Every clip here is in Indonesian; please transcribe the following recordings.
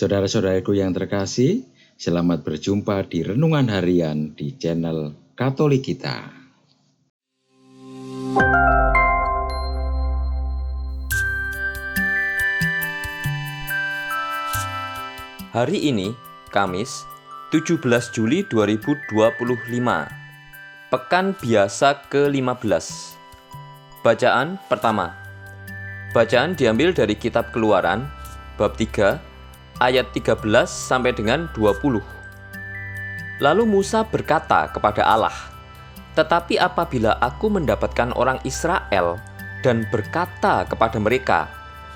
Saudara-saudaraku yang terkasih, selamat berjumpa di Renungan Harian di channel Katolik kita. Hari ini, Kamis, 17 Juli 2025, Pekan Biasa ke-15. Bacaan pertama. Bacaan diambil dari Kitab Keluaran, bab 3, ayat 13 sampai dengan 20. Lalu Musa berkata kepada Allah, "Tetapi apabila aku mendapatkan orang Israel dan berkata kepada mereka,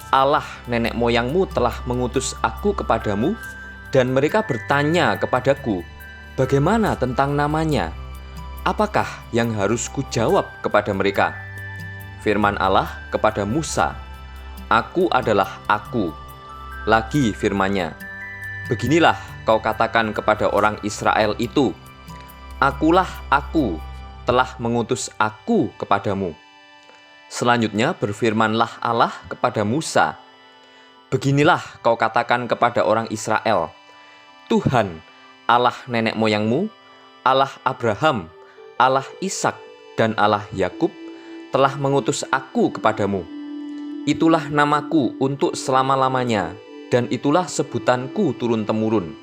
Allah nenek moyangmu telah mengutus aku kepadamu, dan mereka bertanya kepadaku, bagaimana tentang namanya? Apakah yang harus kujawab kepada mereka?" Firman Allah kepada Musa, "Aku adalah Aku." Lagi firman-Nya, "Beginilah kau katakan kepada orang Israel itu, Akulah Aku, telah mengutus Aku kepadamu." Selanjutnya berfirmanlah Allah kepada Musa, "Beginilah kau katakan kepada orang Israel, Tuhan, Allah nenek moyangmu, Allah Abraham, Allah Ishak, dan Allah Yakub, telah mengutus Aku kepadamu. Itulah namaku untuk selama-lamanya, dan itulah sebutanku turun-temurun.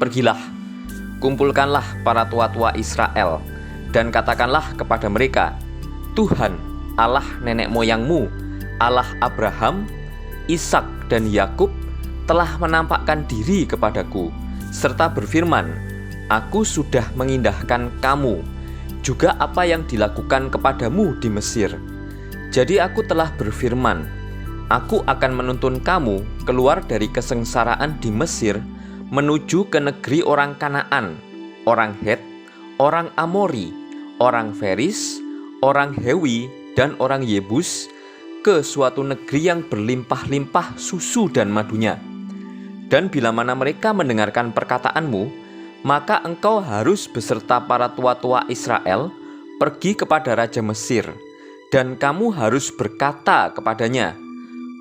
Pergilah, kumpulkanlah para tua-tua Israel, dan katakanlah kepada mereka, Tuhan, Allah nenek moyangmu, Allah Abraham, Ishak, dan Yakub, telah menampakkan diri kepadaku, serta berfirman, Aku sudah mengindahkan kamu, juga apa yang dilakukan kepadamu di Mesir. Jadi aku telah berfirman, Aku akan menuntun kamu keluar dari kesengsaraan di Mesir menuju ke negeri orang Kanaan, orang Het, orang Amori, orang Feris, orang Hewi, dan orang Yebus, ke suatu negeri yang berlimpah-limpah susu dan madunya. Dan bila mana mereka mendengarkan perkataanmu, maka engkau harus beserta para tua-tua Israel pergi kepada Raja Mesir, dan kamu harus berkata kepadanya,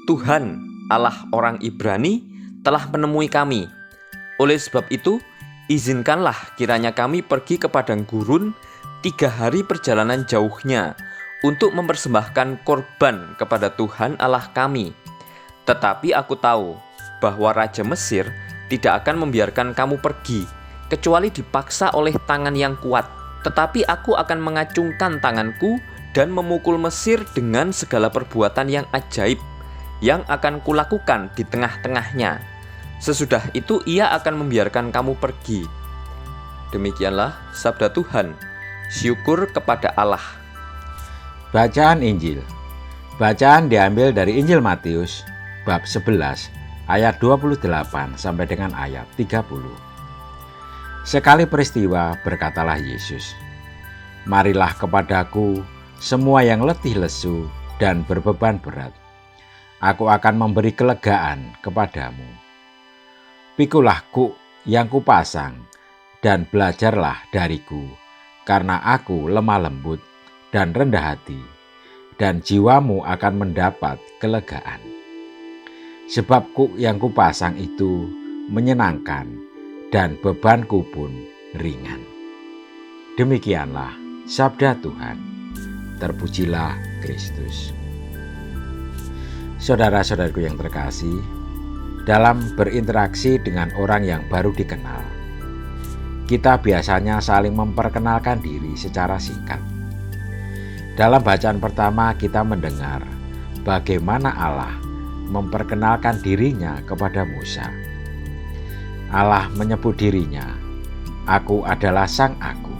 Tuhan, Allah orang Ibrani, telah menemui kami. Oleh sebab itu, izinkanlah kiranya kami pergi ke padang gurun 3 hari perjalanan jauhnya untuk mempersembahkan korban kepada Tuhan Allah kami. Tetapi aku tahu bahwa Raja Mesir tidak akan membiarkan kamu pergi, kecuali dipaksa oleh tangan yang kuat. Tetapi aku akan mengacungkan tanganku dan memukul Mesir dengan segala perbuatan yang ajaib yang akan kulakukan di tengah-tengahnya. Sesudah itu ia akan membiarkan kamu pergi. Demikianlah sabda Tuhan. Syukur kepada Allah. Bacaan Injil. Bacaan diambil dari Injil Matius bab 11 ayat 28 sampai dengan ayat 30. Sekali peristiwa berkatalah Yesus, "Marilah kepadaku semua yang letih lesu dan berbeban berat. Aku akan memberi kelegaan kepadamu. Pikulah kuk yang kupasang dan belajarlah dariku, karena aku lemah lembut dan rendah hati, dan jiwamu akan mendapat kelegaan. Sebab kuk yang kupasang itu menyenangkan, dan bebanku pun ringan." Demikianlah sabda Tuhan. Terpujilah Kristus. Saudara-saudaraku yang terkasih, dalam berinteraksi dengan orang yang baru dikenal, kita biasanya saling memperkenalkan diri secara singkat. Dalam bacaan pertama kita mendengar bagaimana Allah memperkenalkan dirinya kepada Musa. Allah menyebut dirinya, "Aku adalah Sang Aku."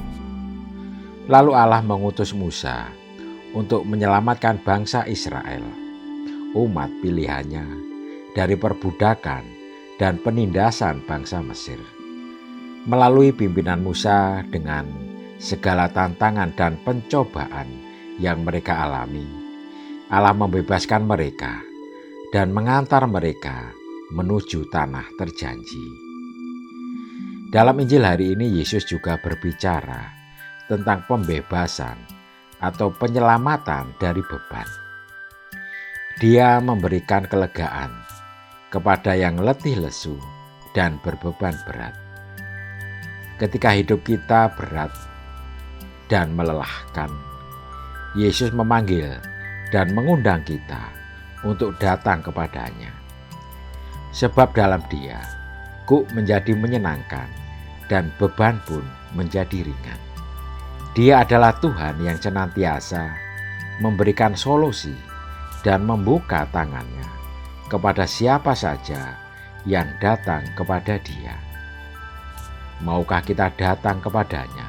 Lalu Allah mengutus Musa untuk menyelamatkan bangsa Israel, umat pilihannya, dari perbudakan dan penindasan bangsa Mesir. Melalui pimpinan Musa dengan segala tantangan dan pencobaan yang mereka alami, Allah membebaskan mereka dan mengantar mereka menuju tanah terjanji. Dalam Injil hari ini Yesus juga berbicara tentang pembebasan atau penyelamatan dari beban. Dia memberikan kelegaan kepada yang letih lesu dan berbeban berat. Ketika hidup kita berat dan melelahkan, Yesus memanggil dan mengundang kita untuk datang kepadanya. Sebab dalam Dia, kuk menjadi menyenangkan dan beban pun menjadi ringan. Dia adalah Tuhan yang senantiasa memberikan solusi dan membuka tangannya kepada siapa saja yang datang kepada Dia. Maukah kita datang kepadanya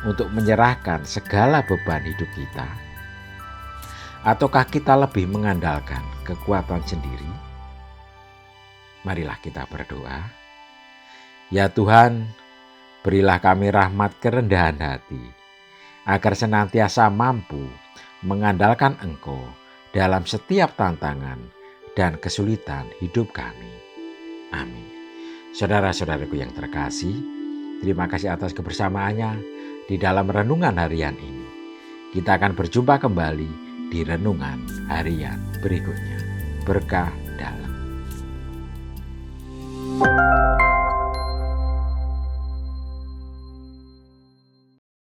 untuk menyerahkan segala beban hidup kita? Ataukah kita lebih mengandalkan kekuatan sendiri? Marilah kita berdoa. Ya Tuhan, berilah kami rahmat kerendahan hati, agar senantiasa mampu mengandalkan Engkau dalam setiap tantangan dan kesulitan hidup kami. Amin. Saudara-saudaraku yang terkasih, terima kasih atas kebersamaannya di dalam renungan harian ini. Kita akan berjumpa kembali di renungan harian berikutnya. Berkah dalam